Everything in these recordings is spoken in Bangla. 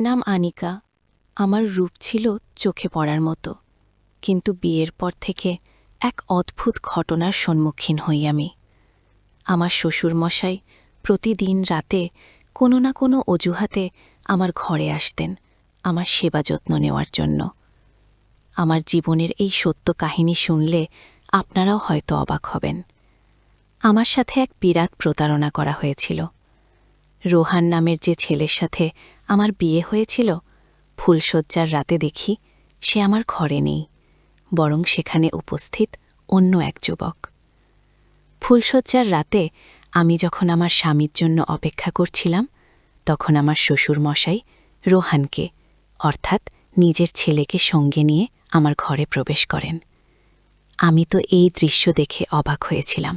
নাম আনিকা। আমার রূপ ছিল চোখে পড়ার মতো, কিন্তু বিয়ের পর থেকে এক অদ্ভুত ঘটনার সম্মুখীন হই আমি। আমার শ্বশুরমশাই প্রতিদিন রাতে কোনো না কোনো অজুহাতে আমার ঘরে আসতেন আমার সেবা যত্ন নেওয়ার জন্য। আমার জীবনের এই সত্য কাহিনী শুনলে আপনারাও হয়তো অবাক হবেন। আমার সাথে এক বিরাট প্রতারণা করা হয়েছিল। রোহান নামের যে ছেলের সাথে আমার বিয়ে হয়েছিল, ফুলশয্যার রাতে দেখি সে আমার ঘরে নেই, বরং সেখানে উপস্থিত অন্য এক যুবক। ফুলশয্যার রাতে আমি যখন আমার স্বামীর জন্য অপেক্ষা করছিলাম, তখন আমার শ্বশুরমশাই রোহানকে অর্থাৎ নিজের ছেলেকে সঙ্গে নিয়ে আমার ঘরে প্রবেশ করেন। আমি তো এই দৃশ্য দেখে অবাক হয়েছিলাম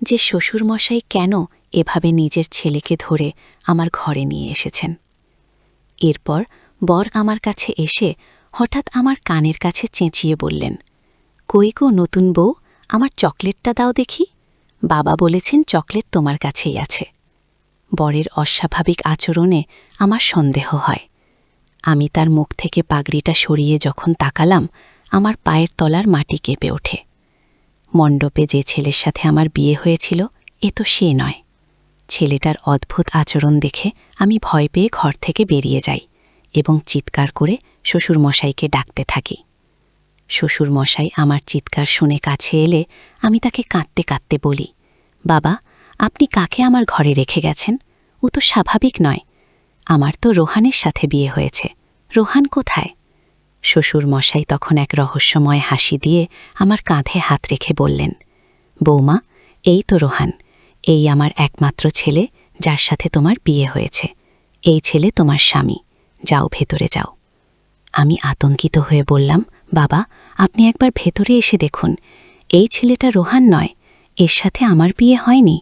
যে শ্বশুরমশাই কেন এভাবে নিজের ছেলেকে ধরে আমার ঘরে নিয়ে এসেছেন। এরপর বর আমার কাছে এসে হঠাৎ আমার কানের কাছে চেঁচিয়ে বললেন, কই গো নতুন বউ, আমার চকলেটটা দাও দেখি। বাবা বলেছেন চকলেট তোমার কাছেই আছে। বরের অস্বাভাবিক আচরণে আমার সন্দেহ হয়। আমি তার মুখ থেকে পাগড়িটা সরিয়ে যখন তাকালাম, আমার পায়ের তলার মাটি কেঁপে ওঠে। মণ্ডপে যে ছেলের সাথে আমার বিয়ে হয়েছিল, এ তো সে নয়। ছেলেটার অদ্ভুত আচরণ দেখে আমি ভয় পেয়ে ঘর থেকে বেরিয়ে যাই এবং চিৎকার করে শ্বশুরমশাইকে ডাকতে থাকি। শ্বশুরমশাই আমার চিৎকার শুনে কাছে এলে আমি তাকে কাঁদতে কাঁদতে বলি, বাবা, আপনি কাকে আমার ঘরে রেখে গেছেন? ও তো স্বাভাবিক নয়। আমার তো রোহানের সাথে বিয়ে হয়েছে। রোহান কোথায়? শ্বশুরমশাই তখন এক রহস্যময় হাসি দিয়ে আমার কাঁধে হাত রেখে বললেন, বৌমা, এই তো রোহান, এই আমার একমাত্র ছেলে যার সাথে তোমার বিয়ে হয়েছে। এই ছেলে তোমার স্বামী। যাও, ভেতরে যাও। আমি আতঙ্কিত হয়ে বললাম, বাবা, আপনি একবার ভেতরে এসে দেখুন। এই ছেলেটা রোহান নয়, এর সাথে আমার বিয়ে হয়নি।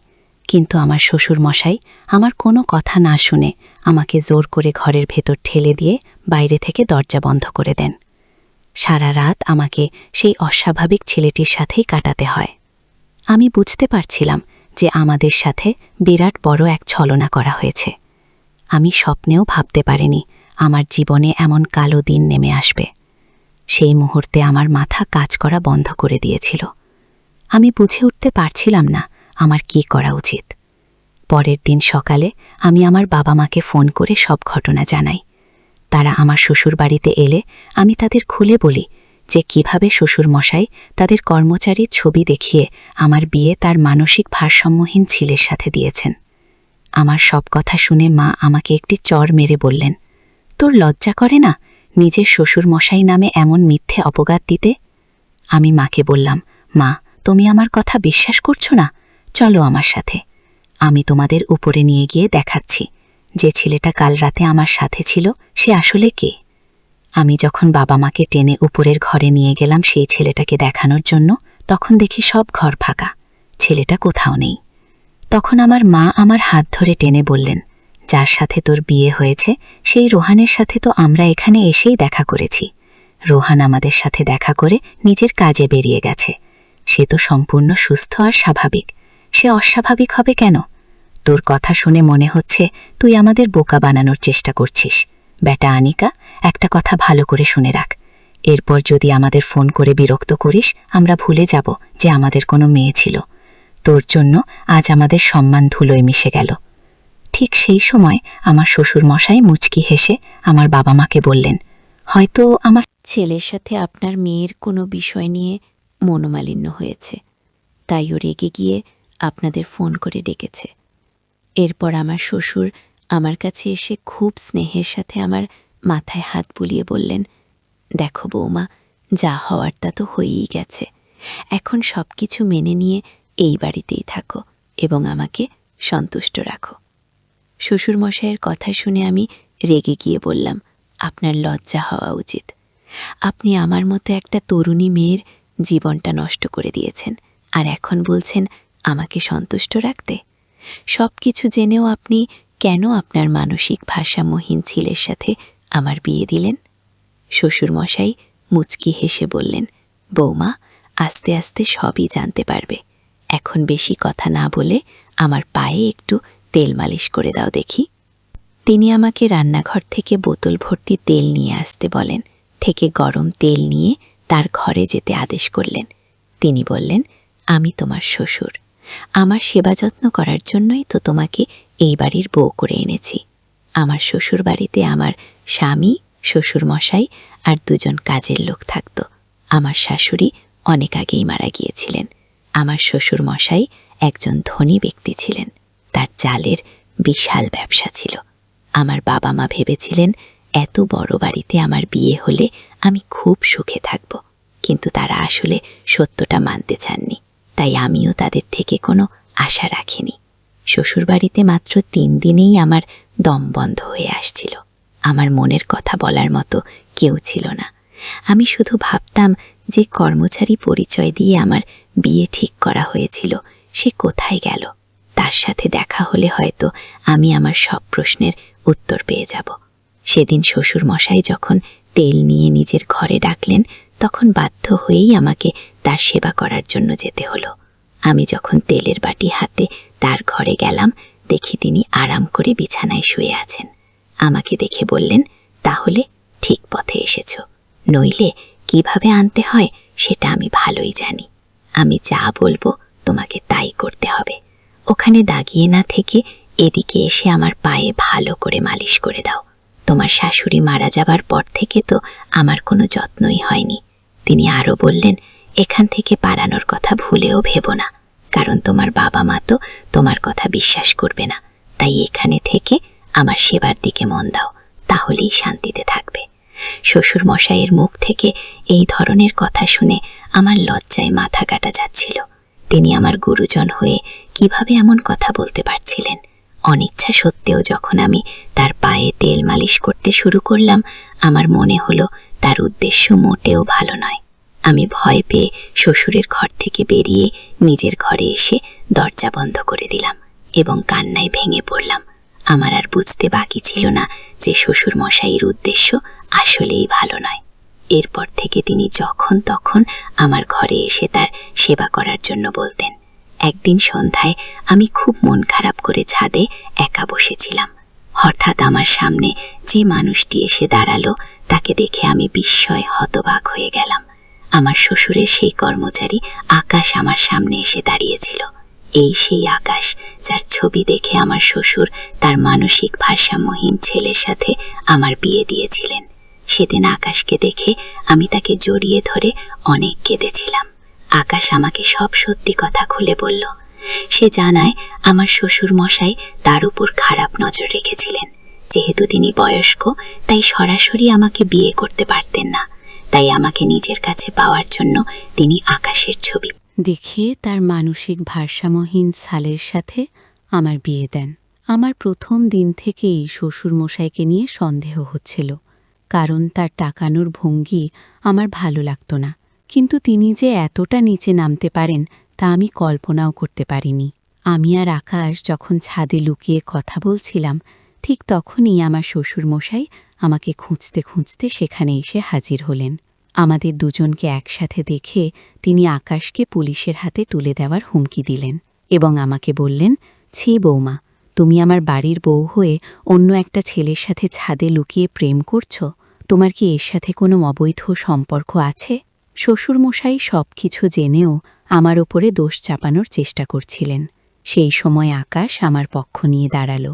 কিন্তু আমার শ্বশুরমশাই আমার কোনো কথা না শুনে আমাকে জোর করে ঘরের ভেতর ঠেলে দিয়ে বাইরে থেকে দরজা বন্ধ করে দেন। সারা রাত আমাকে সেই অস্বাভাবিক ছেলেটির সাথেই কাটাতে হয়। আমি বুঝতে পারছিলাম যে আমাদের সাথে বিরাট বড় এক ছলনা করা হয়েছে। আমি স্বপ্নেও ভাবতে পারিনি আমার জীবনে এমন কালো দিন নেমে আসবে। সেই মুহূর্তে আমার মাথা কাজ করা বন্ধ করে দিয়েছিল। আমি বুঝে উঠতে পারছিলাম না আমার কি করা উচিত। পরের দিন সকালে আমি আমার বাবা মাকে ফোন করে সব ঘটনা জানাই। তারা আমার শ্বশুর বাড়িতে এলে আমি তাদের খুলে বলি যে কিভাবে শ্বশুরমশাই তাদের কর্মচারীর ছবি দেখিয়ে আমার বিয়ে তার মানসিক ভারসাম্যহীন ছেলের সাথে দিয়েছেন। আমার সব কথা শুনে মা আমাকে একটি চড় মেরে বললেন, তোর লজ্জা করে না নিজের শ্বশুরমশাই নামে এমন মিথ্যে অপবাদ দিতে? আমি মাকে বললাম, মা, তুমি আমার কথা বিশ্বাস করছো না? চলো আমার সাথে, আমি তোমাদের উপরে নিয়ে গিয়ে দেখাচ্ছি যে ছেলেটা কাল রাতে আমার সাথে ছিল সে আসলে কে। আমি যখন বাবা মাকে টেনে উপরের ঘরে নিয়ে গেলাম সেই ছেলেটাকে দেখানোর জন্য, তখন দেখি সব ঘর ফাঁকা, ছেলেটা কোথাও নেই। তখন আমার মা আমার হাত ধরে টেনে বললেন, যার সাথে তোর বিয়ে হয়েছে সেই রোহানের সাথে তো আমরা এখানে এসেই দেখা করেছি। রোহান আমাদের সাথে দেখা করে নিজের কাজে বেরিয়ে গেছে। সে তো সম্পূর্ণ সুস্থ আর স্বাভাবিক। সে অস্বাভাবিক হবে কেন? তোর কথা শুনে মনে হচ্ছে তুই আমাদের বোকা বানানোর চেষ্টা করছিস। বেটা আনিকা, একটা কথা ভালো করে শুনে রাখ। এরপর যদি আমাদের ফোন করে বিরক্ত করিস, আমরা ভুলে যাব যে আমাদের কোনো মেয়ে ছিল। তোর জন্য আজ আমাদের সম্মান ধুলোয় মিশে গেল। ঠিক সেই সময় আমার শ্বশুরমশাই মুচকি হেসে আমার বাবা মাকে বললেন, হয়তো আমার ছেলের সাথে আপনার মেয়ের কোনো বিষয় নিয়ে মনোমালিন্য হয়েছে, তাই ও রেগে গিয়ে আপনাদের ফোন করে ডেকেছে। এরপর আমার শ্বশুর আমার কাছে এসে খুব স্নেহের সাথে আমার মাথায় হাত বুলিয়ে বললেন, দেখো বৌমা, যা হওয়ার তা তো হয়েই গেছে। এখন সব কিছু মেনে নিয়ে এই বাড়িতেই থাকো এবং আমাকে সন্তুষ্ট রাখো। শ্বশুরমশাইয়ের কথা শুনে আমি রেগে গিয়ে বললাম, আপনার লজ্জা হওয়া উচিত। আপনি আমার মতো একটা তরুণী মেয়ের জীবনটা নষ্ট করে দিয়েছেন, আর এখন বলছেন আমাকে সন্তুষ্ট রাখতে। সব কিছু জেনেও আপনি কেন আপনার মানসিক ভারসাম্যহীন ছেলের সাথে আমার বিয়ে দিলেন? শ্বশুরমশাই মুচকি হেসে বললেন, বৌমা, আস্তে আস্তে সবই জানতে পারবে। এখন বেশি কথা না বলে আমার পায়ে একটু তেল মালিশ করে দাও দেখি। তিনি আমাকে রান্নাঘর থেকে বোতল ভর্তি তেল নিয়ে আসতে বলেন, থেকে গরম তেল নিয়ে তার ঘরে যেতে আদেশ করলেন। তিনি বললেন, আমি তোমার শ্বশুর, আমার সেবা যত্ন করার জন্যই তো তোমাকে এই বাড়ির বউ করে এনেছি। আমার শ্বশুর বাড়িতে আমার স্বামী, শ্বশুরমশাই আর দুজন কাজের লোক থাকত। আমার শাশুড়ি অনেক আগেই মারা গিয়েছিলেন। আমার শ্বশুরমশাই একজন ধনী ব্যক্তি ছিলেন, তার চালের বিশাল ব্যবসা ছিল। আমার বাবা মা ভেবেছিলেন এত বড় বাড়িতে আমার বিয়ে হলে আমি খুব সুখে থাকব, কিন্তু তারা আসলে সত্যটা মানতে চাননি। তাই আমিও তাদের থেকে কোনো আশা রাখিনি। শ্বশুরবাড়িতে মাত্র 3 দিনেই আমার দম বন্ধ হয়ে আসছিল। আমার মনের কথা বলার মতো কেউ ছিল না। আমি শুধু ভাবতাম যে কর্মচারী পরিচয় দিয়ে আমার বিয়ে ঠিক করা হয়েছিল সে কোথায় গেল। তার সাথে দেখা হলে হয়তো আমি আমার সব প্রশ্নের উত্তর পেয়ে যাব। সেদিন শ্বশুরমশাই যখন তেল নিয়ে নিজের ঘরে ডাকলেন, তখন বাধ্য হয়েই আমাকে তার সেবা করার জন্য যেতে হলো। আমি যখন তেলের বাটি হাতে তার ঘরে গেলাম, দেখি তিনি আরাম করে বিছানায় শুয়ে আছেন। আমাকে দেখে বললেন, তাহলে ঠিক পথে এসেছ, নইলে কিভাবে আনতে হয় সেটা আমি ভালোই জানি। আমি যা বলবো তোমাকে তাই করতে হবে। ওখানে দাগিয়ে না থেকে এদিকে এসে আমার পায়ে ভালো করে মালিশ করে দাও। তোমার শাশুড়ি মারা যাবার পর থেকে তো আমার কোনো যত্নই হয়নি। তিনি আরও বললেন, এখান থেকে পালানোর কথা ভুলেও ভেবো না, কারণ তোমার বাবা মা তো তোমার কথা বিশ্বাস করবে না। তাই এখানে থেকে আমার সেবার দিকে মন দাও, তাহলেই শান্তিতে থাকবে। শ্বশুর মশাইয়ের মুখ থেকে এই ধরনের কথা শুনে আমার লজ্জায় মাথা কাটা যাচ্ছিল। তিনি আমার গুরুজন হয়ে কিভাবে এমন কথা বলতে পারছিলেন? অনিচ্ছা সত্ত্বেও যখন আমি তার পায়ে তেল মালিশ করতে শুরু করলাম, আমার মনে হলো তার উদ্দেশ্য মোটেও ভালো নয়। আমি ভয় পেয়ে শ্বশুরের ঘর থেকে বেরিয়ে নিজের ঘরে এসে দরজা বন্ধ করে দিলাম এবং কান্নায় ভেঙে পড়লাম। আমার আর বুঝতে বাকি ছিল না যে শ্বশুর মশাইয়ের উদ্দেশ্য আসলেই ভালো নয়। এরপর থেকে তিনি যখন তখন আমার ঘরে এসে তার সেবা করার জন্য বলতেন। একদিন সন্ধ্যায় আমি খুব মন খারাপ করে ছাদে একা বসেছিলাম। হঠাৎ আমার সামনে যে মানুষটি এসে দাঁড়ালো, তাকে দেখে আমি বিস্ময়ে হতবাক হয়ে গেলাম। আমার শ্বশুরের সেই কর্মচারী আকাশ আমার সামনে এসে দাঁড়িয়েছিল। এই সেই আকাশ যার ছবি দেখে আমার শ্বশুর তার মানসিক ভারসাম্যহীন ছেলের সাথে আমার বিয়ে দিয়েছিলেন। সেদিন আকাশকে দেখে আমি তাকে জড়িয়ে ধরে অনেক কেঁদেছিলাম। আকাশ আমাকে সব সত্যি কথা খুলে বলল। সে জানায় আমার শ্বশুর মশাই তার উপর খারাপ নজর রেখেছিলেন। যেহেতু তিনি বয়স্ক, তাই সরাসরি আমাকে বিয়ে করতে পারতেন না। তাই আমাকে নিজের কাছে পাওয়ার জন্য তিনি আকাশের ছবি দেখিয়ে তার মানসিক ভারসাম্যহীন সালের সাথে আমার বিয়ে দেন। আমার প্রথম দিন থেকেই শ্বশুরমশাইকে নিয়ে সন্দেহ হচ্ছিল, কারণ তার টাকানোর ভঙ্গি আমার ভালো লাগতো না। কিন্তু তিনি যে এতটা নিচে নামতে পারেন তা আমি কল্পনাও করতে পারিনি। আমি আর আকাশ যখন ছাদে লুকিয়ে কথা বলছিলাম, ঠিক তখনই আমার শ্বশুরমশাই আমাকে খুঁজতে খুঁজতে সেখানে এসে হাজির হলেন। আমাদের দুজনকে একসাথে দেখে তিনি আকাশকে পুলিশের হাতে তুলে দেওয়ার হুমকি দিলেন এবং আমাকে বললেন, ছি বৌমা, তুমি আমার বাড়ির বউ হয়ে অন্য একটা ছেলের সাথে ছাদে লুকিয়ে প্রেম করছ? তোমার কি এর সাথে কোনো অবৈধ সম্পর্ক আছে? শ্বশুরমশাই সব কিছু জেনেও আমার ওপরে দোষ চাপানোর চেষ্টা করছিলেন। সেই সময় আকাশ আমার পক্ষ নিয়ে দাঁড়াল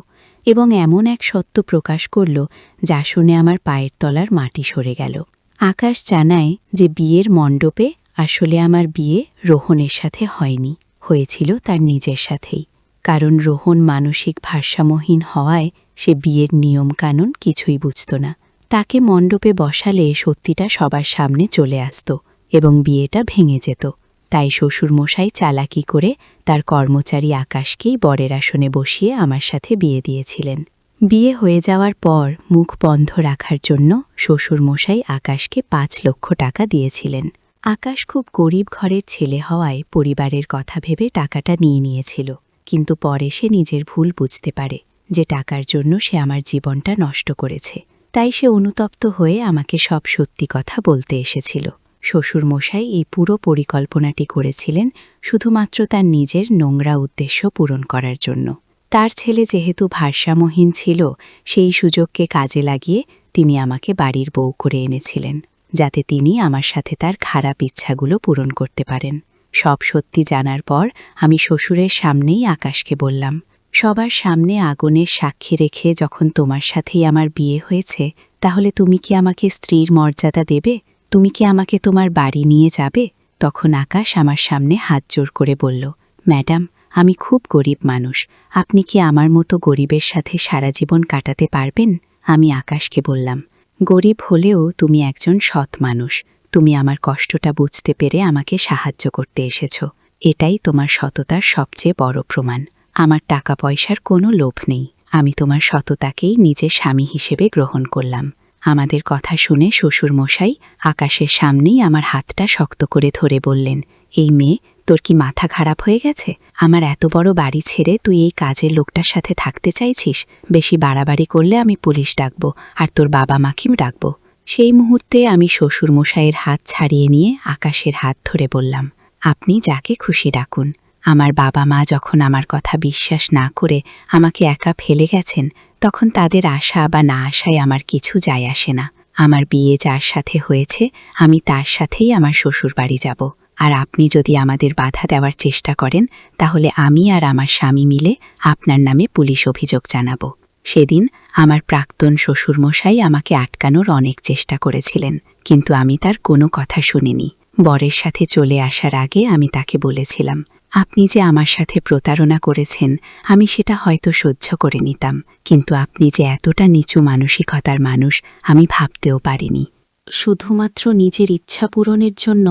এবং এমন এক সত্য প্রকাশ করল যা শুনে আমার পায়ের তলার মাটি সরে গেল। আকাশ জানায় যে বিয়ের মণ্ডপে আসলে আমার বিয়ে রোহনের সাথে হয়নি, হয়েছিল তার নিজের সাথেই। কারণ রোহন মানসিক ভারসাম্যহীন হওয়ায় সে বিয়ের নিয়মকানুন কিছুই বুঝত না। তাকে মণ্ডপে বসালে সত্যিটা সবার সামনে চলে আসত এবং বিয়েটা ভেঙে যেত। তাই শ্বশুরমশাই চালাকি করে তার কর্মচারী আকাশকেই বরের আসনে বসিয়ে আমার সাথে বিয়ে দিয়েছিলেন। বিয়ে হয়ে যাওয়ার পর মুখ বন্ধ রাখার জন্য শ্বশুরমশাই আকাশকে 5 লক্ষ টাকা দিয়েছিলেন। আকাশ খুব গরিব ঘরের ছেলে হওয়ায় পরিবারের কথা ভেবে টাকাটা নিয়ে নিয়েছিল, কিন্তু পরে সে নিজের ভুল বুঝতে পারে যে টাকার জন্য সে আমার জীবনটা নষ্ট করেছে। তাই সে অনুতপ্ত হয়ে আমাকে সব সত্যি কথা বলতে এসেছিল। শ্বশুরমশাই এই পুরো পরিকল্পনাটি করেছিলেন শুধুমাত্র তার নিজের নোংরা উদ্দেশ্য পূরণ করার জন্য। তার ছেলে যেহেতু ভারসাম্যহীন ছিল, সেই সুযোগকে কাজে লাগিয়ে তিনি আমাকে বাড়ির বউ করে এনেছিলেন, যাতে তিনি আমার সাথে তার খারাপ ইচ্ছাগুলো পূরণ করতে পারেন। সব সত্যি জানার পর আমি শ্বশুরের সামনেই আকাশকে বললাম, সবার সামনে আগুনের সাক্ষী রেখে যখন তোমার সাথেই আমার বিয়ে হয়েছে, তাহলে তুমি কি আমাকে স্ত্রীর মর্যাদা দেবে? তুমি কি আমাকে তোমার বাড়ি নিয়ে যাবে? তখন আকাশ আমার সামনে হাত জোর করে বলল, ম্যাডাম, আমি খুব গরিব মানুষ, আপনি কি আমার মতো গরিবের সাথে সারা জীবন কাটাতে পারবেন? আমি আকাশকে বললাম, গরিব হলেও তুমি একজন সৎ মানুষ, তুমি আমার কষ্টটা বুঝতে পেরে আমাকে সাহায্য করতে এসেছ, এটাই তোমার সততার সবচেয়ে বড় প্রমাণ। আমার টাকা পয়সার কোনো লোভ নেই, আমি তোমার সততাকেই নিজের স্বামী হিসেবে গ্রহণ করলাম। আমাদের কথা শুনে শ্বশুরমশাই আকাশের সামনেই আমার হাতটা শক্ত করে ধরে বললেন, এই মেয়ে, তোর কি মাথা খারাপ হয়ে গেছে? আমার এত বড় বাড়ি ছেড়ে তুই এই কাজের লোকটার সাথে থাকতে চাইছিস? বেশি বাড়াবাড়ি করলে আমি পুলিশ ডাকব, আর তোর বাবা মাকেও ডাকব। সেই মুহূর্তে আমি শ্বশুরমশাইয়ের হাত ছাড়িয়ে নিয়ে আকাশের হাত ধরে বললাম, আপনি যাকে খুশি ডাকুন। আমার বাবা মা যখন আমার কথা বিশ্বাস না করে আমাকে একা ফেলে গেছেন, তখন তাদের আশা বা না আশায় আমার কিছু যায় আসে না। আমার বিয়ে যার সাথে হয়েছে, আমি তার সাথেই আমার শ্বশুরবাড়ি যাব। আর আপনি যদি আমাদের বাধা দেওয়ার চেষ্টা করেন, তাহলে আমি আর আমার স্বামী মিলে আপনার নামে পুলিশ অভিযোগ জানাব। সেদিন আমার প্রাক্তন শ্বশুরমশাই আমাকে আটকানোর অনেক চেষ্টা করেছিলেন, কিন্তু আমি তার কোনো কথা শুনিনি। বরের সাথে চলে আসার আগে আমি তাকে বলেছিলাম, আপনি যে আমার সাথে প্রতারণা করেছেন, আমি সেটা হয়তো সহ্য করে নিতাম, কিন্তু আপনি যে এতটা নিচু মানসিকতার মানুষ আমি ভাবতেও পারিনি। শুধুমাত্র নিজের ইচ্ছা পূরণের জন্য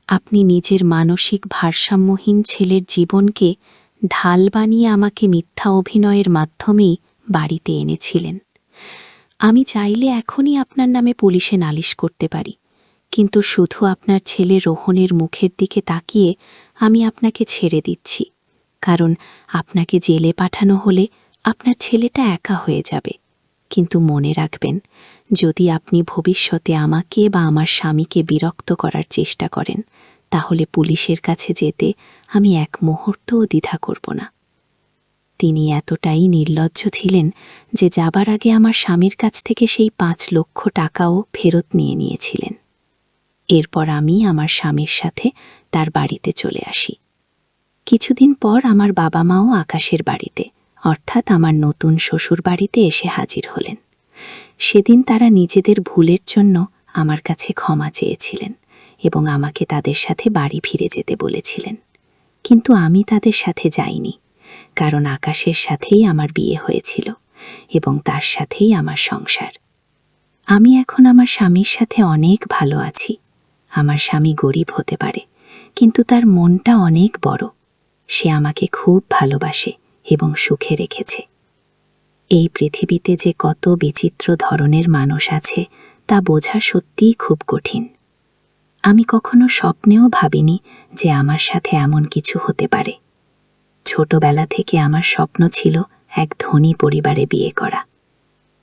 আপনি নিজের মানসিক ভারসাম্যহীন ছেলের জীবনকে ঢাল বানিয়ে আমাকে মিথ্যা অভিনয়ের মাধ্যমেই বাড়িতে এনেছিলেন। আমি চাইলে এখনই আপনার নামে পুলিশে নালিশ করতে পারি, কিন্তু শুধু আপনার ছেলে রোহনের মুখের দিকে তাকিয়ে আমি আপনাকে ছেড়ে দিচ্ছি, কারণ আপনাকে জেলে পাঠানো হলে আপনার ছেলেটা একা হয়ে যাবে। কিন্তু মনে রাখবেন, যদি আপনি ভবিষ্যতে আমাকে বা আমার স্বামীকে বিরক্ত করার চেষ্টা করেন, তাহলে পুলিশের কাছে যেতে আমি এক মুহূর্তও দ্বিধা করব না। তিনি এতটাই নির্লজ্জ ছিলেন যে যাবার আগে আমার স্বামীর কাছ থেকে সেই 5 লক্ষ টাকাও ফেরত নিয়ে নিয়েছিলেন। এরপর আমি আমার স্বামীর সাথে তার বাড়িতে চলে আসি। কিছুদিন পর আমার বাবা মাও আকাশের বাড়িতে, অর্থাৎ আমার নতুন শ্বশুর বাড়িতে এসে হাজির হলেন। সেদিন তারা নিজেদের ভুলের জন্য আমার কাছে ক্ষমা চেয়েছিলেন এবং আমাকে তাদের সাথে বাড়ি ফিরে যেতে বলেছিলেন। কিন্তু আমি তাদের সাথে যাইনি, কারণ আকাশের সাথেই আমার বিয়ে হয়েছিল এবং তার সাথেই আমার সংসার। আমি এখন আমার স্বামীর সাথে অনেক ভালো আছি। আমার স্বামী গরিব হতে পারে, কিন্তু তার মনটা অনেক বড়। সে আমাকে খুব ভালোবাসে এবং সুখে রেখেছে। এই পৃথিবীতে যে কত বিচিত্র ধরনের মানুষ আছে তা বোঝা সত্যিই খুব কঠিন। আমি কখনো স্বপ্নেও ভাবিনি যে আমার সাথে এমন কিছু হতে পারে। ছোটবেলা থেকে আমার স্বপ্ন ছিল এক ধনী পরিবারে বিয়ে করা,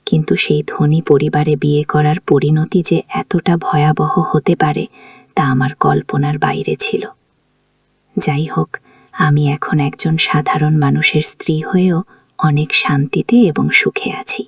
কিন্তু সেই ধনী পরিবারে বিয়ে করার পরিণতি যে এতটা ভয়াবহ হতে পারে তা আমার কল্পনার বাইরে ছিল। যাই হোক, আমি এখন একজন সাধারণ মানুষের স্ত্রী হয়েও অনেক শান্তিতে এবং সুখে আছি।